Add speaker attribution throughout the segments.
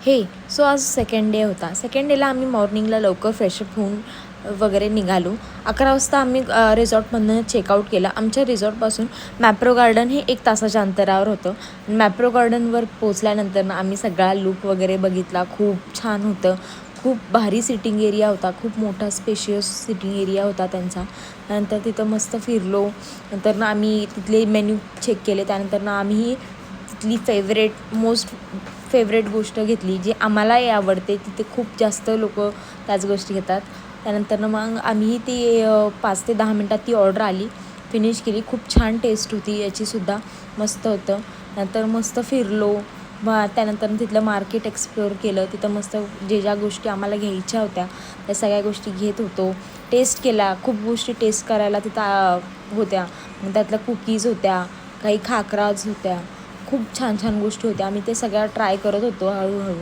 Speaker 1: हे सो आज second day होता. सेकंड डेला आम्ही मॉर्निंगला लवकर फ्रेशअप होऊन वगैरे निघालो. 11 वाजता आम्ही रिसॉर्टमधनं चेकआउट केलं. आमच्या रिसॉर्टपासून मॅप्रो गार्डन हे 1 तासाच्या अंतरावर होतं. मॅप्रो गार्डनवर पोचल्यानंतर आम्ही सगळा लूक वगैरे बघितला. खूप छान होतं. खूप भारी सिटिंग एरिया होता. खूप मोठा स्पेशियस सिटिंग एरिया होता त्यांचा. त्यानंतर तिथं मस्त फिरलो. नंतर आम्ही तिथले मेन्यू चेक केले. त्यानंतर आम्ही तिथली मोस्ट फेवरेट गोष्ट घेतली, जी आम्हालाही आवडते. तिथे खूप जास्त लोक त्याच गोष्टी घेतात. त्यानंतर मग आम्ही ती 5 ते 10 मिनटात ती ऑर्डर आली, फिनिश केली. खूप छान टेस्ट होती याचीसुद्धा, मस्त होतं. नंतर मस्त फिरलो. मग त्यानंतर तिथलं मार्केट एक्सप्लोअर केलं. तिथं मस्त ज्या गोष्टी आम्हाला घ्यायच्या होत्या त्या सगळ्या गोष्टी घेत होतो. टेस्ट केला. खूप गोष्टी टेस्ट करायला तिथं होत्या. मग त्यातल्या कुकीज होत्या, काही खाकराज होत्या. खूप छान छान गोष्टी होत्या. आम्ही ते सगळ्या ट्राय करत होतो हळूहळू.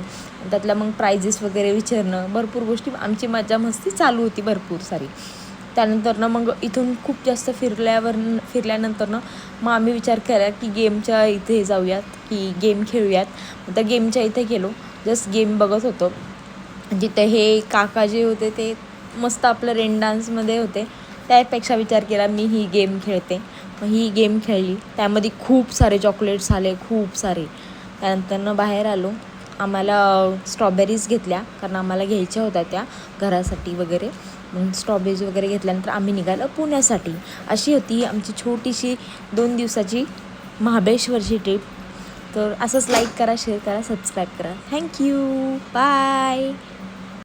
Speaker 1: त्यातल्या मग प्राइजेस वगैरे विचारणं, भरपूर गोष्टी, आमची मजा मस्ती चालू होती भरपूर सारी. त्यानंतर मग इथून खूप जास्त फिरल्यानंतर मग आम्ही विचार केला की गेमच्या इथे जाऊयात, की गेम खेळूयात. मग त्या गेमच्या इथे गेलो. जस्ट गेम बघत होतो. जिथे हे काका जे होते ते मस्त आपलं रेन डान्समध्ये होते. त्यापेक्षा विचार केला मी ही गेम खेळते. मग ही गेम खेळली. त्यामध्ये खूप सारे चॉकलेट्स आले, खूप सारे. त्यानंतर बाहेर आलो. आम्हाला स्ट्रॉबेरीज घेतल्या, कारण आम्हाला घ्यायच्या होत्या त्या घरासाठी वगैरे. मग स्ट्रॉबेरीज वगैरे घेतल्यानंतर आम्ही निघालो पुण्यासाठी. अशी होती आमची छोटीशी 2 दिवसाची महाबळेश्वरची ट्रिप. तर असंच लाईक करा, शेअर करा, सबस्क्राईब करा. थँक्यू. बाय.